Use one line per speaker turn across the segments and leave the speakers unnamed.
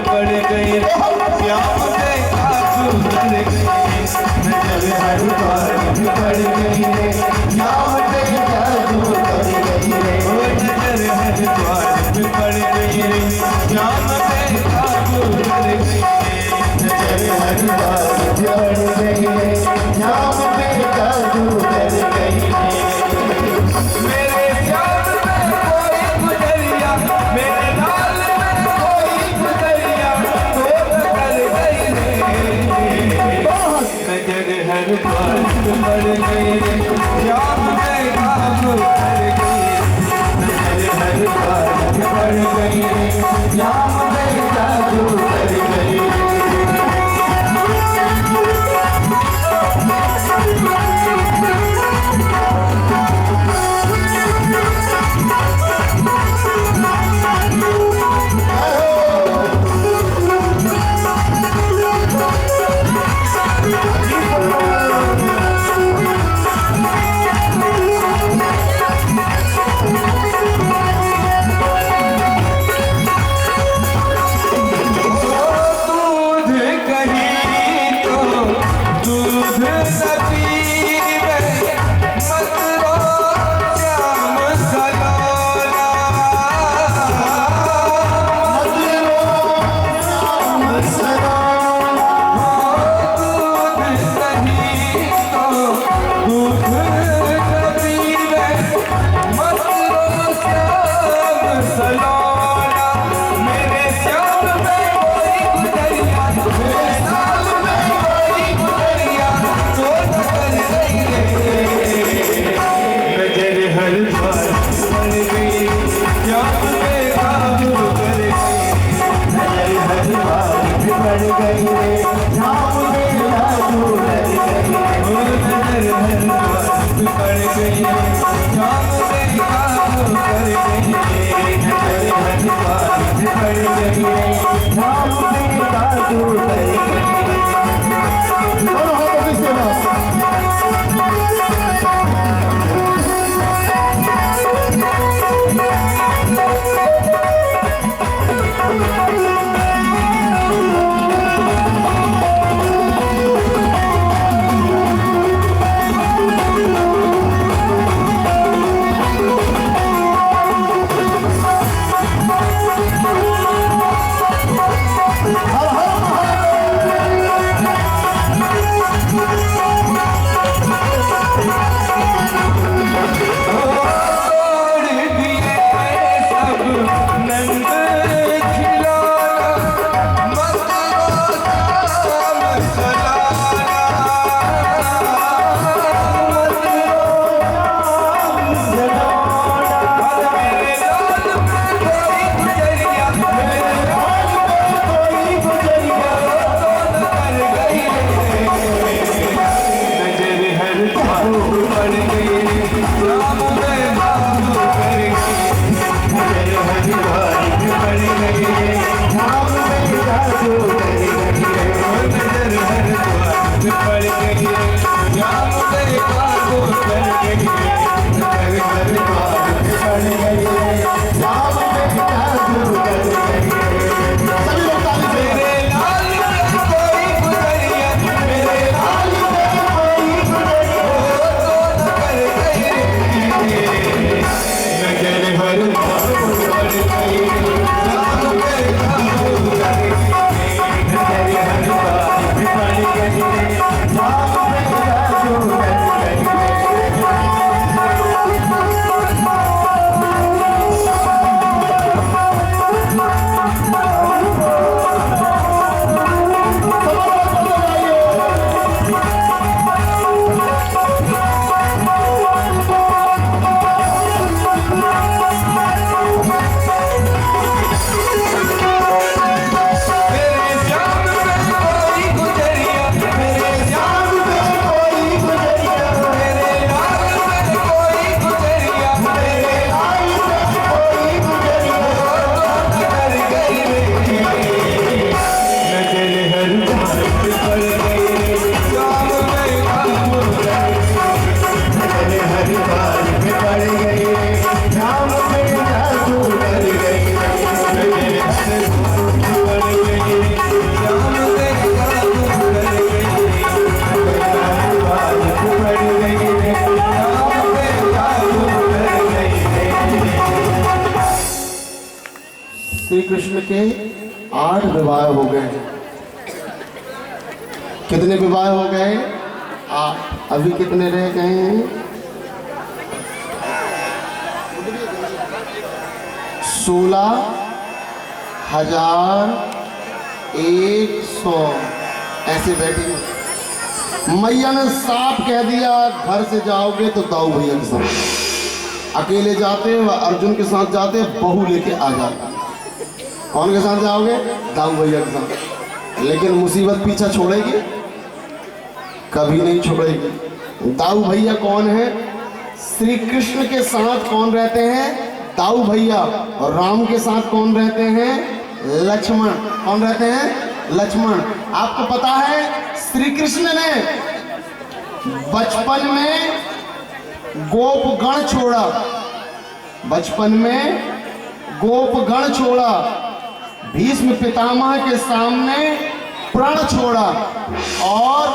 पड़ गई रे, श्याम देखा तू कर गई, नजर हर बार पड़ गई रे, श्याम देखा तू कर गई रे, नजर हर बार पड़ गई रे, श्याम देखा तू कर गई रे, नजर हर बार पड़ गई रे, श्याम देखा तू कर गई रे। मेरे श्याम में कोई गुजरिया, मेरे लाल में कोई गुजरिया, तो कर गई रे, नजर हर बार पड़ गई रे, श्याम देखा तू कर गई रे, नजर हर बार पड़ गई रे, श्याम देखा तू कर गई रे। कृष्ण के 8 विवाह हो गए। कितने विवाह हो गए? 8। अभी कितने रह गए हैं? 16,100। ऐसे बैठे मैया ने साफ कह दिया घर से जाओगे तो दाऊ भैया के साथ, अकेले जाते व अर्जुन के साथ जाते, बहू लेके आ जाता। कौन के साथ जाओगे? दाऊ भैया के साथ। लेकिन मुसीबत पीछा छोड़ेगी? कभी नहीं छोड़ेगी। दाऊ भैया कौन है? श्री कृष्ण के साथ कौन रहते हैं? दाऊ भैया। और राम के साथ कौन रहते हैं? लक्ष्मण। कौन रहते हैं? लक्ष्मण। आपको पता है श्री कृष्ण ने बचपन में गोपगण छोड़ा, बचपन में गोपगण छोड़ा, भीष्म पितामह के सामने प्रण छोड़ा और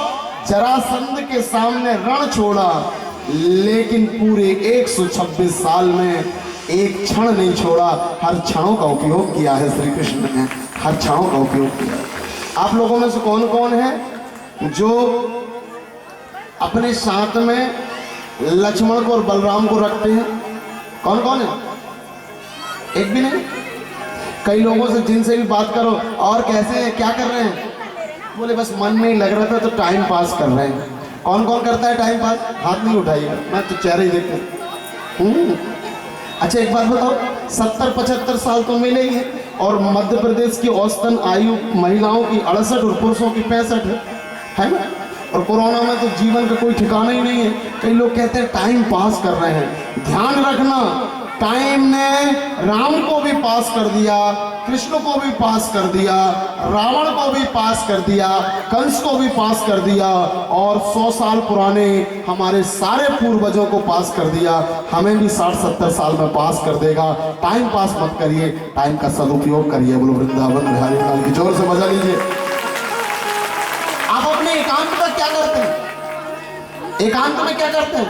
जरासंध के सामने रण छोड़ा, लेकिन पूरे 126 साल में एक क्षण नहीं छोड़ा। हर क्षणों का उपयोग किया है श्री कृष्ण ने, हर क्षणों का उपयोग किया। आप लोगों में से कौन कौन है जो अपने साथ में लक्ष्मण को और बलराम को रखते हैं? कौन कौन है? एक भी नहीं। कई लोगों से जिनसे भी बात करो, और कैसे हैं, क्या कर रहे हैं, बोले बस मन में ही लग रहा था तो टाइम पास कर रहे हैं। कौन कौन करता है टाइम पास? हाथ नहीं उठाइएगा, मैं तो चेहरे ही देखता हूँ। अच्छा एक बात बताओ, 70-75 साल तो मिले ही हैं और मध्य प्रदेश की औसतन आयु महिलाओं की 68 और पुरुषों की 65 है ना? और कोरोना में तो जीवन का कोई ठिकाना ही नहीं है। कई लोग कहते हैं टाइम पास कर रहे हैं। ध्यान रखना, टाइम ने राम को भी पास कर दिया, कृष्ण को भी पास कर दिया, रावण को भी पास कर दिया, कंस को भी पास कर दिया और 100 साल पुराने हमारे सारे पूर्वजों को पास कर दिया। हमें भी 60-70 साल में पास कर देगा। टाइम पास मत करिए, टाइम का सदुपयोग करिए। बोलो वृंदावन बिहारी लाल की, जोर से मजा लीजिए। आप अपने एकांत में क्या करते हैं? एकांत में क्या करते हैं?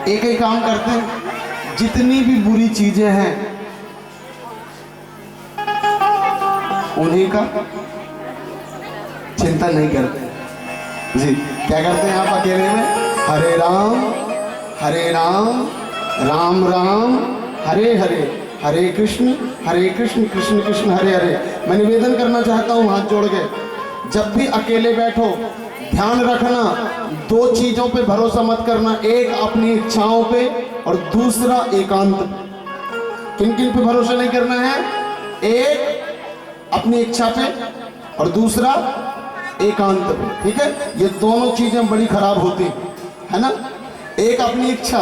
एक ही काम करते हैं, जितनी भी बुरी चीजें हैं उन्हीं का चिंता नहीं करते जी। क्या करते हैं आप अकेले में? हरे राम राम राम हरे हरे, हरे कृष्ण कृष्ण कृष्ण हरे हरे। मैं निवेदन करना चाहता हूं हाथ जोड़ के, जब भी अकेले बैठो ध्यान रखना, 2 चीजों पे भरोसा मत करना। एक अपनी इच्छाओं पे और दूसरा एकांत। किन किन पे भरोसा नहीं करना है? एक अपनी इच्छा पे और दूसरा एकांत पे। ठीक है, ये दोनों चीजें बड़ी खराब होती है ना। एक अपनी इच्छा,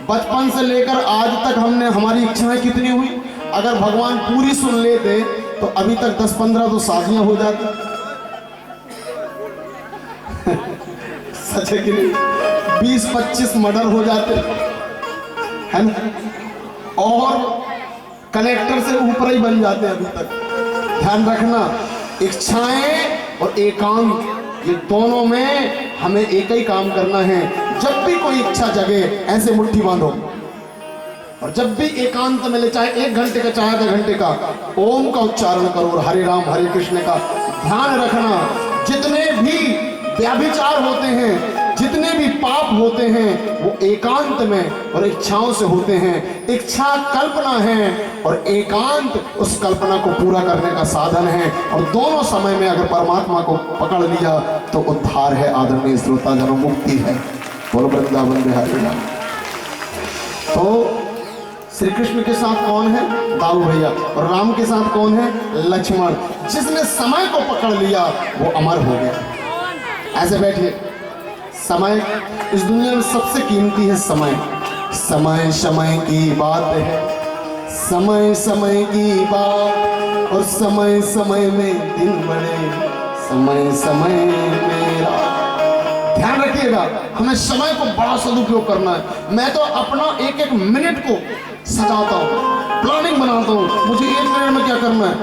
बचपन से लेकर आज तक हमने हमारी इच्छाएं कितनी हुई? अगर भगवान पूरी सुन लेते तो अभी तक 10-15 तो शादियां हो जाती। सच है कि नहीं? 20-25 मर्डर हो जाते है ना, और कलेक्टर से ऊपर ही बन जाते अभी तक। ध्यान रखना, इच्छाएं और एकांत, ये दोनों में हमें एक ही काम करना है। जब भी कोई इच्छा जगे ऐसे मुट्ठी बांधो, और जब भी एकांत मिले, चाहे 1 घंटे का चाहे आधे घंटे का, ओम का उच्चारण करो और हरे राम हरे कृष्ण का ध्यान रखना। जितने भी व्याभिचार होते हैं, जितने भी पाप होते हैं, वो एकांत में और इच्छाओं से होते हैं। इच्छा कल्पना है और एकांत उस कल्पना को पूरा करने का साधन है। और दोनों समय में अगर परमात्मा को पकड़ लिया तो उद्धार है। आदरणीय श्रोता जनों, मुक्ति है। बोलो वृंदावन बिहारी लाल। तो श्री कृष्ण के साथ कौन है? दाऊ भैया। और राम के साथ कौन है? लक्ष्मण। जिसने समय को पकड़ लिया वो अमर हो गया। ऐसे बैठिए। समय इस दुनिया में सबसे कीमती है। समय समय समय की बात है, समय समय की बात, और समय समय में दिन बड़े, समय समय मेरा। ध्यान रखिएगा, हमें समय को बड़ा सदुपयोग करना है। मैं तो अपना 1-1 मिनट को सजाता हूँ, प्लानिंग बनाता हूँ। मुझे 1 मिनट में क्या करना है,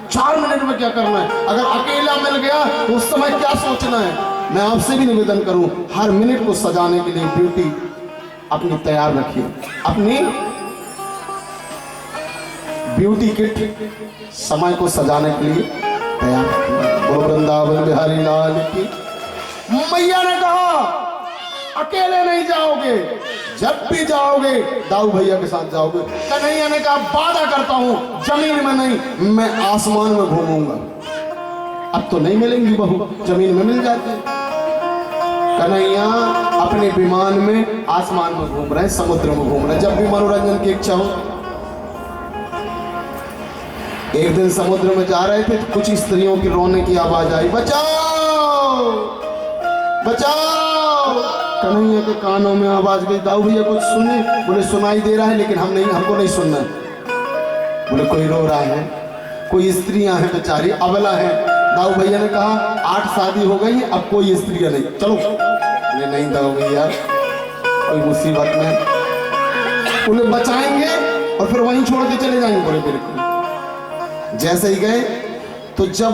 4 मिनट में क्या करना है। अगर अकेला मिल गया तो उस समय क्या सोचना है। मैं आपसे भी निवेदन करूं, हर मिनट को सजाने के लिए ब्यूटी अपनी तैयार रखिए, अपनी
ब्यूटी किट समय को सजाने के लिए तैयार। बोलो वृंदावन बिहारी लाल की। मैया ने कहा अकेले नहीं जाओगे, जब भी जाओगे दाऊ भैया के साथ जाओगे। कन्हैया ने कहा वादा करता हूं जमीन में नहीं, मैं आसमान में घूमूंगा। अब तो नहीं मिलेंगी बहू, जमीन में मिल जाती है। कन्हैया अपने विमान में आसमान में घूम रहे, समुद्र में घूम रहे, जब भी मनोरंजन की इच्छा हो। एक दिन समुद्र में जा रहे थे तो कुछ स्त्रियों की रोने की आवाज आई, बचाओ बचाओ। कन्हैया के कानों में आवाज गई, दाऊ भैया कुछ सुने? बोले सुनाई दे रहा है लेकिन हमको नहीं सुनना। बोले कोई रो रहा है, कोई स्त्रियां हैं बेचारी, अबला है। दाऊ भैया ने कहा 8 शादी हो गई है, अब कोई स्त्रियां नहीं, चलो। नहीं दाऊ भैया कोई मुसीबत में उन्हें बचाएंगे और फिर वहीं छोड़ के चले जाएंगे। बोले बिल्कुल। जैसे ही गए तो जब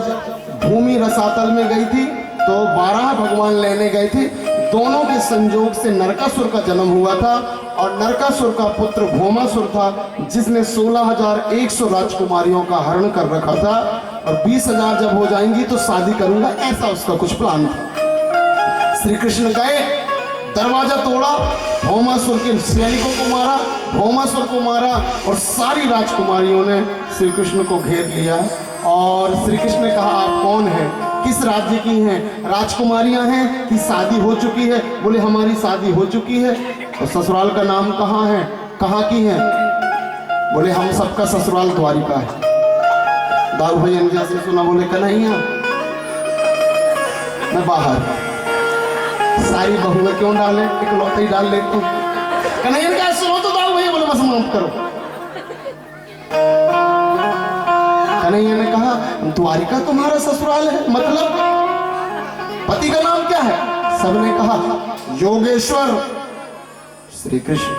भूमि रसातल में गई थी तो 12 भगवान लेने गए थे। दोनों के संयोग से नरकासुर का जन्म हुआ था और नरकासुर का पुत्र भौमासुर था, जिसने 16,100 राजकुमारियों का हरण कर रखा था और 20,000 जब हो जाएंगी तो शादी करूंगा, ऐसा उसका कुछ प्लान था। श्री कृष्ण गए, दरवाजा तोड़ा, भौमासुर के सैनिकों को मारा, भौमासुर को मारा और सारी राजकुमारियों ने श्री कृष्ण को घेर लिया। और श्री कृष्ण ने कहा आप कौन हैं, किस राज्य की हैं? राजकुमारियां हैं कि शादी हो चुकी है? बोले हमारी शादी हो चुकी है। तो ससुराल का नाम कहाँ है, कहाँ की है? बोले हम सबका ससुराल द्वारिका है। दाऊ भैया ने जैसे सुना बोले कन्हैया मैं बाहर, सारी बहुएं क्यों डाले, इकलौते ही डाल लेते। कन्हैया ने कहा सुनो तो दाऊ भैया। बोले बस माफ करो। कन्हैया ने कहा द्वारिका तुम्हारा ससुराल है, मतलब पति का नाम क्या है? सबने कहा योगेश्वर। श्री कृष्ण।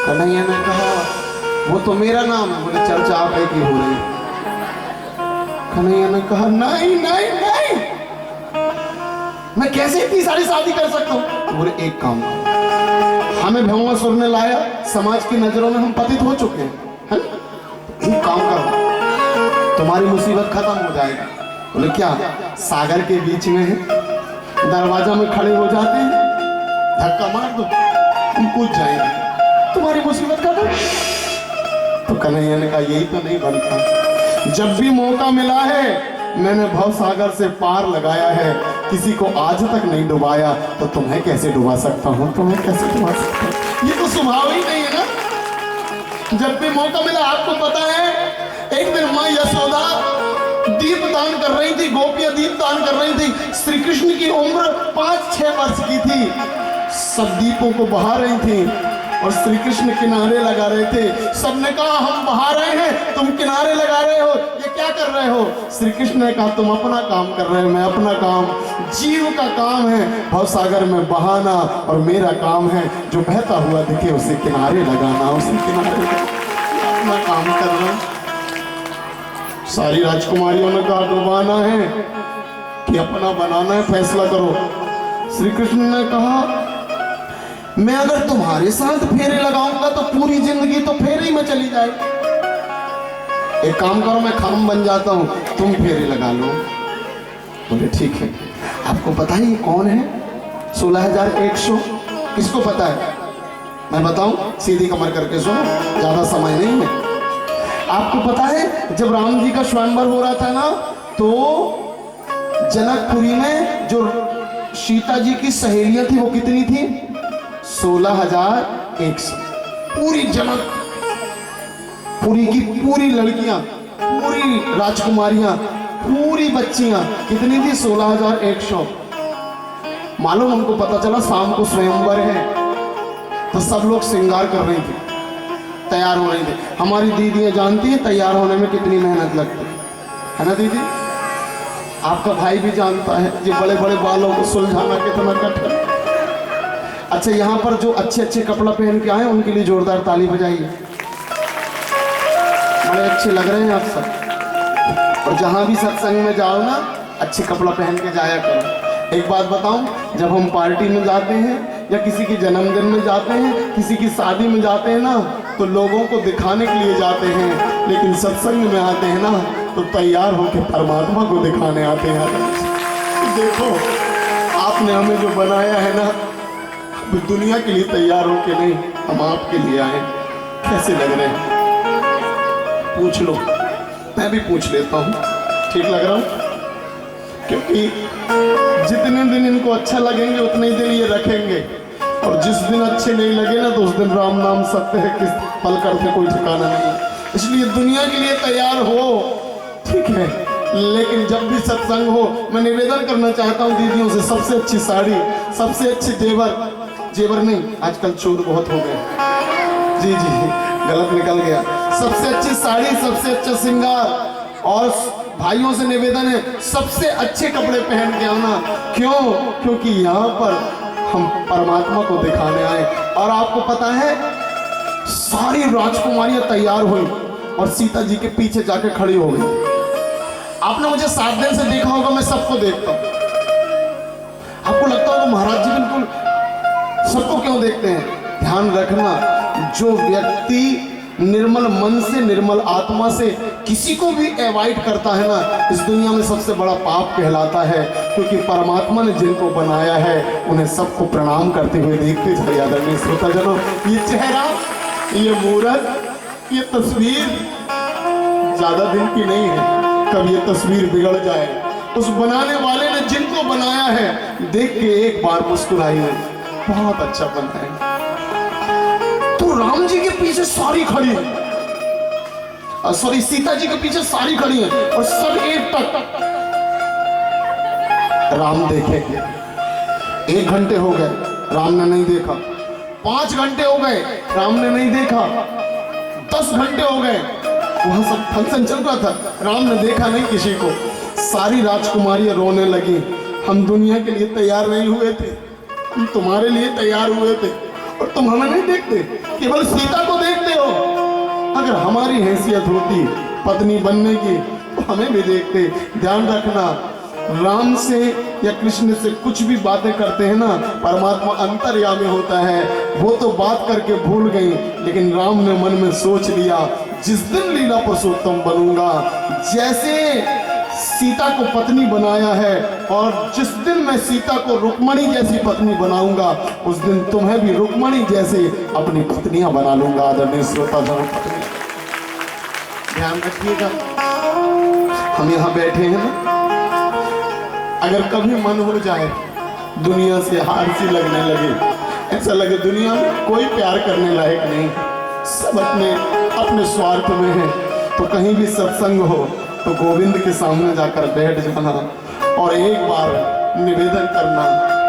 कन्हैया ने कहा वो तो मेरा नाम है। बोले चर्चा आप है की हो रही। कन्हैया ने कहा नहीं नहीं नहीं, मैं कैसे इतनी सारी शादी कर सकता हूँ? बोले एक काम करो, हमें भौमासुर ने लाया, समाज की नजरों में हम पतित हो चुके हैं, एक काम करो तुम्हारी मुसीबत खत्म हो जाएगी। बोले क्या? सागर के बीच में है, दरवाजा में खड़े हो जाते हैं, धक्का मार दो तुम कूद जाएंगे, तुम्हारी मुसीबत खत्म। तो कन्हैया ने कहा यही तो नहीं बनता, जब भी मौका मिला है मैंने भव सागर से पार लगाया है, किसी को आज तक नहीं डुबाया, तो तुम्हें कैसे डुबा सकता हूँ, तुम्हें कैसे डुबा सकता हूँ? ये तो स्वभाव ही नहीं है ना। जब भी मौका मिला, आपको पता है एक दिन माँ यशोदा दीप दान कर रही थी, गोपियां दीप दान कर रही थी। श्री कृष्ण की उम्र 5-6 वर्ष की थी, सब दीपों को बहा रही थी और श्री कृष्ण किनारे लगा रहे थे। सबने कहा हम बहा रहे हैं, तुम किनारे लगा रहे हो, ये क्या कर रहे हो? श्री कृष्ण ने कहा तुम अपना काम कर रहे हो, मैं अपना काम। जीव का काम है भवसागर में बहाना और मेरा काम है जो बहता हुआ दिखे उसे किनारे लगाना, उसे किनारे अपना काम करना। सारी राजकुमारियों ने कहा डुबाना है कि अपना बनाना है, फैसला करो। श्री कृष्ण ने कहा मैं अगर तुम्हारे साथ फेरे लगाऊंगा तो पूरी जिंदगी तो फेरे ही में चली जाएगी। एक काम करो मैं खम बन जाता हूं, तुम फेरे लगा लो। बोले ठीक है। आपको पता है ये कौन है 16,100? किसको पता है? मैं बताऊं, सीधी कमर करके सुनो, ज्यादा समय नहीं है। आपको पता है जब राम जी का स्वयंवर हो रहा था ना, तो जनकपुरी में जो सीता जी की सहेलियां थी वो कितनी थी? 16,100। पूरी जनक पूरी की पूरी लड़कियां, पूरी राजकुमारियां, पूरी बच्चियां कितनी थी? 16,100। मालूम हमको पता चला शाम को स्वयंवर है तो सब लोग श्रृंगार कर रही थी, तैयार हो रही थी। हमारी दीदियां जानती है तैयार होने में कितनी मेहनत लगती है ना दीदी? आपका भाई भी जानता है ये बड़े बड़े बालों को सुलझाना कितना कठिन। अच्छा, यहाँ पर जो अच्छे अच्छे कपड़ा पहन के आए उनके लिए जोरदार ताली बजाइए, बड़े अच्छे लग रहे हैं आप सब। और जहाँ भी सत्संग में जाओ ना, अच्छे कपड़ा पहन के जाया करो। एक बात बताऊं, जब हम पार्टी में जाते हैं या किसी के जन्मदिन में जाते हैं, किसी की शादी में जाते हैं ना, तो लोगों को दिखाने के लिए जाते हैं, लेकिन सत्संग में आते हैं ना तो तैयार होकर परमात्मा को दिखाने आते हैं। देखो आपने हमें जो बनाया है ना, अब दुनिया के लिए तैयार होके नहीं, हम आपके लिए आए। कैसे लग रहे हैं पूछ लो, मैं भी पूछ लेता हूँ, ठीक लग रहा हूँ? क्योंकि जितने दिन इनको अच्छा लगेंगे उतने ही दिन ये रखेंगे, और जिस दिन अच्छे नहीं लगे ना तो उस दिन राम नाम सत्य है, किस पल करते कोई ठिकाना नहीं। इसलिए दुनिया के लिए तैयार हो, ठीक है, लेकिन जब भी सत्संग हो मैं निवेदन करना चाहता हूँ दीदियों से, सबसे अच्छी साड़ी, सबसे अच्छे जेवर नहीं, आजकल चोर बहुत हो गए, जी गलत निकल गया, सबसे अच्छी साड़ी, सबसे अच्छा श्रृंगार, और भाइयों से निवेदन है सबसे अच्छे कपड़े पहन के आना। क्यों? क्योंकि यहाँ पर हम परमात्मा को दिखाने आए। और आपको पता है सारी राजकुमारियां तैयार हुई और सीता जी के पीछे जाके खड़ी हो गई। आपने मुझे 7 दिन से देखा होगा, मैं सबको देखता हूं। आपको लगता होगा महाराज जी बिल्कुल सबको क्यों देखते हैं? ध्यान रखना, जो व्यक्ति निर्मल मन से, निर्मल आत्मा से किसी को भी अवॉइड करता है ना, इस दुनिया में सबसे बड़ा पाप कहलाता है। क्योंकि परमात्मा ने जिनको बनाया है उन्हें सबको प्रणाम करते हुए देखते चले आदरणीय श्रोताजनों। ये चेहरा, ये मूरत, ये तस्वीर ज्यादा दिन की नहीं है, कब ये तस्वीर बिगड़ जाए। उस बनाने वाले ने जिनको बनाया है देख के एक बार मुस्कुराइए, बहुत अच्छा बना है। तो राम जी के पीछे सारी खड़ी है, सॉरी सीता जी के पीछे सारी खड़ी है, और सब एक टक राम देखेंगे। 1 घंटे हो गए राम ने नहीं देखा, 5 घंटे हो गए राम ने नहीं देखा, 10 घंटे हो गए, वहां सब फंक्शन चल रहा था, राम ने देखा नहीं किसी को। सारी राजकुमारियां रोने लगी, हम दुनिया के लिए तैयार नहीं हुए थे, हम तुम्हारे लिए तैयार हुए थे, और तुम हमें नहीं देखते, केवल सीता को देखते हो। अगर हमारी हैसियत होती पत्नी बनने की तो हमें भी देखते। ध्यान रखना, राम से या कृष्ण से कुछ भी बातें करते हैं ना, परमात्मा अंतर्यामी होता है, वो तो बात करके भूल गई, लेकिन राम ने मन में सोच लिया जिस दिन लीला पुरुषोत्तम बनूंगा, जैसे सीता को पत्नी बनाया है, और जिस दिन मैं सीता को रुक्मणी जैसी पत्नी बनाऊंगा, उस दिन तुम्हें भी रुक्मणी जैसे अपनी पत्नियां बना लूंगा। आदरणीय श्रोताजनों, ध्यान रखिएगा, हम यहाँ बैठे हैं ना, अगर कभी मन हो जाए दुनिया से हार सी लगने लगे, ऐसा लगे दुनिया में कोई प्यार करने लायक नहीं, सब अपने अपने स्वार्थ में है, तो कहीं भी सत्संग हो तो गोविंद के सामने जाकर बैठ जाना और एक बार निवेदन करना,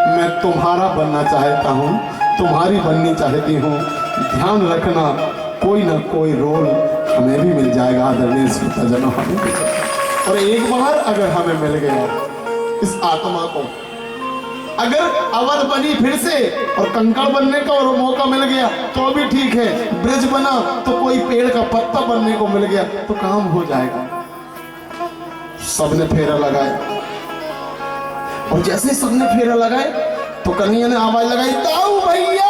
मैं तुम्हारा बनना चाहता हूँ, तुम्हारी बननी चाहती हूँ। ध्यान रखना, कोई ना कोई रोल हमें भी मिल जाएगा। आदरणीय श्रोताजनों, और एक बार अगर हमें मिल गया इस आत्मा को, अगर अवध बनी फिर से और कंकड़ बनने का और मौका मिल गया तो भी ठीक है, ब्रिज बना तो कोई पेड़ का पत्ता बनने को मिल गया तो काम हो जाएगा। सबने फेरा लगाया, और जैसे सबने फेरा लगाए तो कन्हैया ने आवाज लगाई, ताऊ भैया,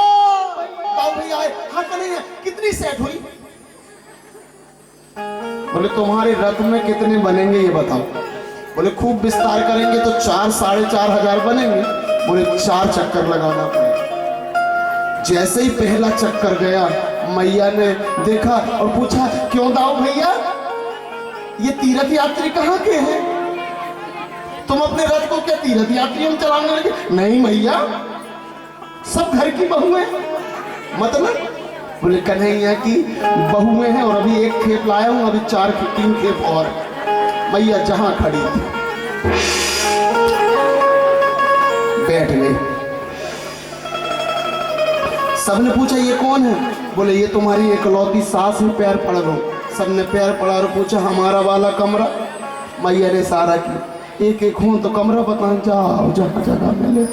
ताऊ भैया आए। हाँ कन्हैया, कितनी सेट हुई? बोले तुम्हारे रथ में कितने बनेंगे ये बताओ। बोले खूब विस्तार करेंगे तो 4-4.5 हजार बनेंगे। बोले 4 चक्कर लगाना पड़ेगा। जैसे ही पहला चक्कर गया, मैया ने देखा और पूछा, क्यों दाऊ भैया, ये तीर्थ यात्री कहाँ के हैं? तुम अपने रथ को क्या तीर्थ यात्रियों में चलाने लगे? नहीं मैया, सब घर की बहुएं। मतलब? बोले कन्हैया की बहुएं हैं, और अभी 1 खेप लाया हूं, अभी 3 खेप और। मैया जहां खड़ी थी बैठ गई। सबने पूछा ये कौन है? बोले ये तुम्हारी इकलौती सास है, पैर पड़ लो। सबने पैर पड़ा और पूछा हमारा वाला कमरा? मैया ने सारा की, एक हो तो कमरा बता, जाओ जगह जगह मिले।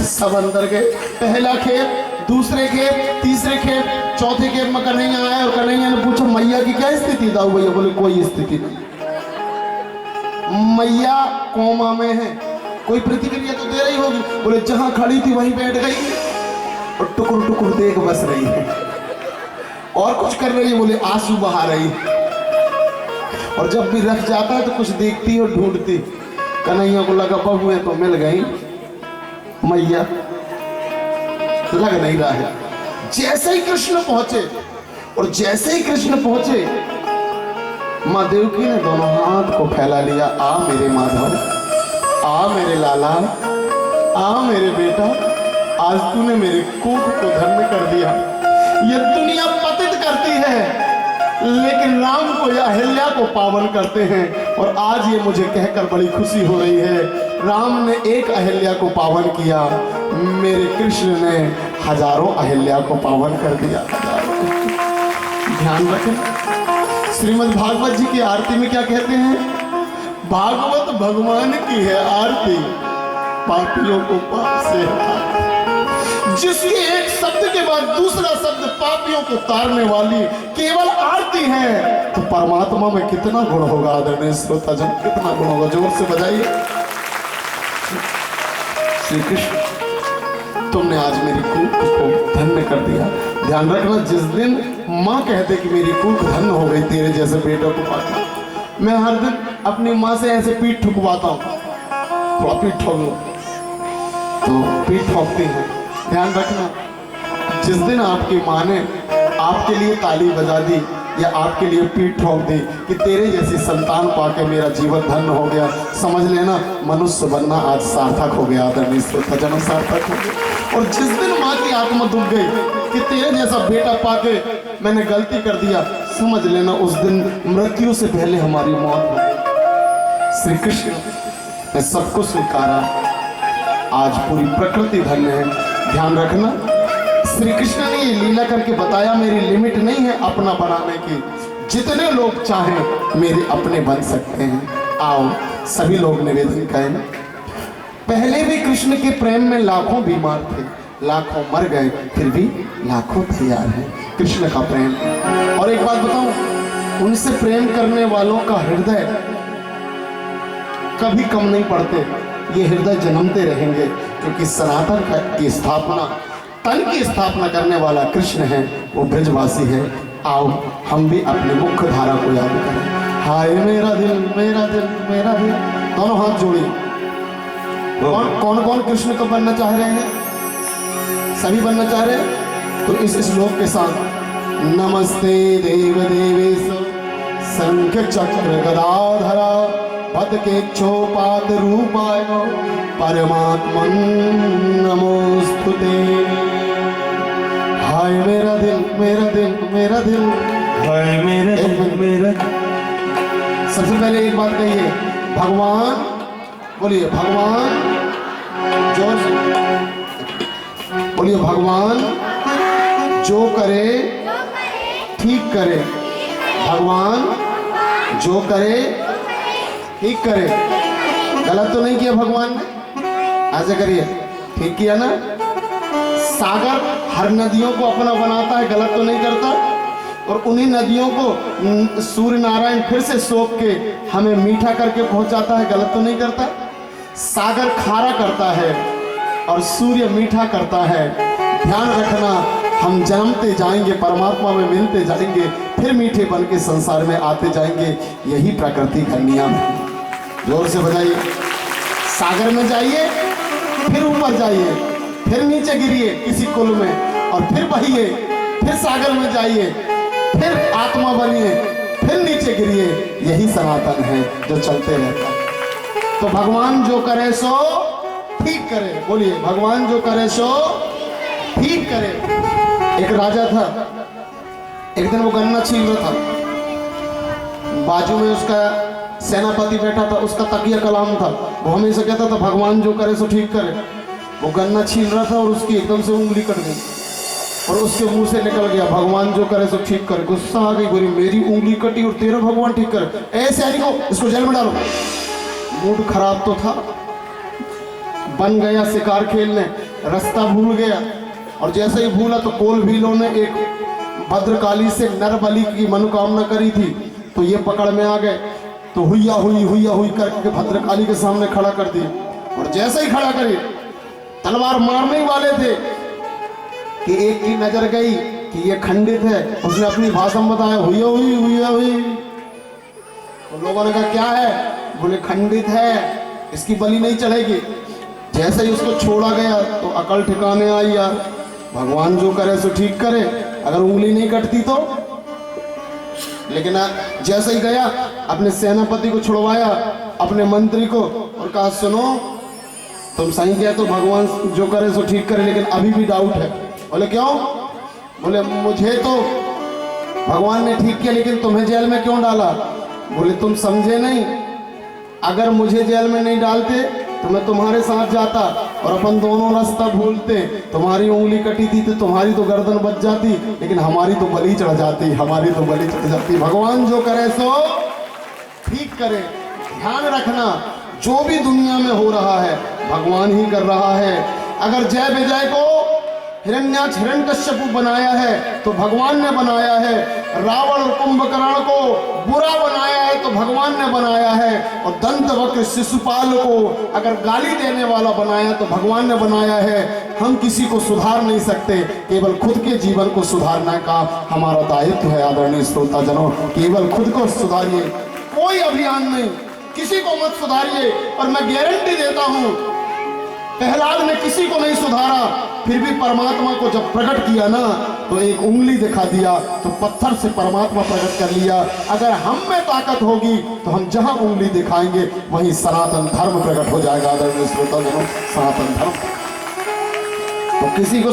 सब अंदर गए, पहला खेप, दूसरे खेप, तीसरे खेप, चौथे खेप में कन्हैया आया और कन्हैया ने पूछा मैया की क्या स्थिति? दाऊ भैया बोले कोई स्थिति नहीं, मैया कोमा में है, कोई प्रतिक्रिया तो दे रही होगी। बोले जहां खड़ी थी वहीं बैठ गई और टुकुर टुकुर देख बस रही है। और कुछ कर रही है, बोले आंसू बहा रही है। और जब भी रख जाता है तो कुछ देखती और ढूंढती, कन्हैया को लगा बहू है तो मिल गई, मैया लग नहीं रहा है। जैसे ही कृष्ण पहुंचे और जैसे ही कृष्ण पहुंचे, माँ देवकी ने दोनों हाथ को फैला लिया, आ मेरे माधव, आ मेरे लाला, आ मेरे बेटा, आज तूने मेरे कोख को धन्य कर दिया। ये दुनिया पतित करती है लेकिन राम को या अहिल्या को पावन करते हैं, और आज ये मुझे कहकर बड़ी खुशी हो रही है, राम ने एक अहिल्या को पावन किया, मेरे कृष्ण ने हजारों अहिल्या को पावन कर दिया। ध्यान रखें, श्रीमद् भागवत जी की आरती में क्या कहते हैं? भागवत भगवान की है आरती, पापियों को पाप से हटाती। जिसके एक शब्द के बाद दूसरा शब्द पापियों को तारने वाली केवल आरती है, तो परमात्मा में कितना गुण होगा आदरणीय श्रोता जन, कितना गुण होगा। जोर से बजाइए। श्री कृष्ण, तुमने आज मेरी कूक को धन्य कर दिया। ध्यान रखना, जिस दिन माँ कहते कि मेरी कूक धन्य हो गई तेरे जैसे बेटा को पाकर, मैं हर दिन अपनी माँ से ऐसे पीठ ठुकवाता हूँ, थोड़ा पीठ ठोक लो, तो पीठ ठोकती है। ध्यान रखना, जिस दिन आपकी माँ ने आपके लिए ताली बजा दी या आपके लिए पीठ ठोक दी कि तेरे जैसी संतान पाके मेरा जीवन धन्य हो गया, समझ लेना मनुष्य बनना आज सार्थक हो गया, आदरणीय श्रोता जन, सार्थक हो गया। और जिस दिन माँ की आत्मा दुख गई कि तेरे जैसा बेटा पाके मैंने गलती कर दिया, समझ लेना उस दिन मृत्यु से पहले हमारी मौत हो गई। श्री कृष्ण ने सबको स्वीकारा, आज पूरी प्रकृति धन्य है। ध्यान रखना, श्री कृष्ण ने ये लीला करके बताया, मेरी लिमिट नहीं है अपना बनाने की, जितने लोग चाहें मेरे अपने बन सकते हैं। आओ सभी लोग निवेदन करें। पहले भी कृष्ण के प्रेम में लाखों बीमार थे, लाखों मर गए, फिर भी लाखों तैयार हैं कृष्ण का प्रेम। और एक बात बताऊं, उनसे प्रेम करने वालों का हृदय कभी कम नहीं पड़ते, ये हृदय जन्मते रहेंगे, क्योंकि सनातन की स्थापना, तन की स्थापना करने वाला कृष्ण है, वो ब्रजवासी है। आओ हम भी अपने मुख्य धारा को याद करें। हाय मेरा दिल मेरा दिल मेरा दिल, दोनों हाथ जोड़िए। कौन कौन कृष्ण को बनना चाह रहे हैं? सभी बनना चाह रहे हैं तो इस श्लोक के साथ, नमस्ते देव देवेश शंख चक्र गदाधरा पद के चौपाद रूपाय परमात्मन नमोस्तुते। हाय मेरा दिल मेरा दिल मेरा दिल,
हाय मेरा दिल मेरा।
सबसे पहले एक बात कहिए, भगवान, बोलिए भगवान, जोर से बोलिए, भगवान जो करे ठीक करे, भगवान जो करे ठीक करे। गलत तो नहीं किया भगवान ने? ऐसे करिए, ठीक किया ना? सागर हर नदियों को अपना बनाता है, गलत तो नहीं करता? और उन्हीं नदियों को सूर्य नारायण फिर से सोख के हमें मीठा करके पहुंचाता है, गलत तो नहीं करता? सागर खारा करता है और सूर्य मीठा करता है। ध्यान रखना, हम जन्मते जाएंगे, परमात्मा में मिलते जाएंगे, फिर मीठे बन के संसार में आते जाएंगे। यही प्रकृति का नियम है। जोर से बजाइए। सागर में जाइए, फिर ऊपर जाइए, फिर नीचे गिरिए किसी कुल में, और फिर बहिए, फिर सागर में जाइए, फिर आत्मा बनिए, फिर नीचे गिरिए। यही सनातन है जो चलते रहता है। तो भगवान जो करे सो ठीक करे, बोलिए भगवान जो करे सो ठीक करे। एक राजा था, एक दिन वो गन्ना छील रहा था, बाजू में उसका सेनापति बैठा था, उसका तकिया कलाम था, वो हमेशा कहता था भगवान जो करे सो ठीक करे। वो गन्ना छील रहा था और उसकी एकदम से उंगली कट गई और उसके मुंह से निकल गया भगवान जो करे सो ठीक करे। गुस्सा आ गई, बोली मेरी उंगली कटी और तेरा भगवान ठीक करे, ऐसे आदमी को इसको जेल में डालो। मूड खराब तो था, बन गया शिकार खेलने, रास्ता भूल गया, और जैसे ही भूला तो कोल भीलों ने एक भद्रकाली से नर बलि की मनोकामना करी थी, तो ये पकड़ में आ गए। तो हुई करके भद्रकाली के सामने खड़ा कर दिया, और जैसे ही खड़ा करी तलवार मारने वाले थे कि एक की नजर गई कि ये खंडित है, उसने अपनी भाषा में बताया हुई। तो लोगों ने कहा क्या है? बोले खंडित है, इसकी बलि नहीं चढ़ेगी। जैसे ही उसको छोड़ा गया तो अकल ठिकाने आई यार, भगवान जो करे सो ठीक करे, अगर उंगली नहीं कटती तो। लेकिन जैसे ही गया अपने सेनापति को छुड़वाया, अपने मंत्री को, और कहा सुनो तुम सही कह तो भगवान जो करे सो ठीक करे, लेकिन अभी भी डाउट है। बोले क्यों? बोले मुझे तो भगवान ने ठीक किया, लेकिन तुम्हें जेल में क्यों डाला? बोले तुम समझे नहीं, अगर मुझे जेल में नहीं डालते तो मैं तुम्हारे साथ जाता और अपन दोनों रास्ता भूलते, तुम्हारी उंगली कटी थी तो तुम्हारी तो गर्दन बच जाती, लेकिन हमारी तो बलि चढ़ जाती, हमारी तो बलि चढ़ जाती। भगवान जो करे सो ठीक करे। ध्यान रखना, जो भी दुनिया में हो रहा है भगवान ही कर रहा है। अगर जय विजय को हिरण्याक्ष हिरण्यकश्यप बनाया है तो भगवान ने बनाया है, रावण और कुंभकर्ण को बुरा बनाया है तो भगवान ने बनाया है, और दंतवक्र शिशुपाल को अगर गाली देने वाला बनाया तो भगवान ने बनाया है। हम किसी को सुधार नहीं सकते, केवल खुद के जीवन को सुधारने का हमारा दायित्व है। आदरणीय श्रोताजनों, केवल खुद को सुधारिए, कोई अभियान नहीं, किसी को मत सुधारिए। और मैं गारंटी देता हूं, प्रहलाद ने किसी को नहीं सुधारा, फिर भी परमात्मा को जब प्रकट किया ना तो एक उंगली दिखा दिया, तो पत्थर से परमात्मा प्रकट कर लिया। अगर हम में ताकत होगी तो हम जहां उंगली दिखाएंगे वहीं सनातन धर्म प्रकट हो जाएगा। आदरणीय श्रोताजनों, सनातन धर्म तो किसी को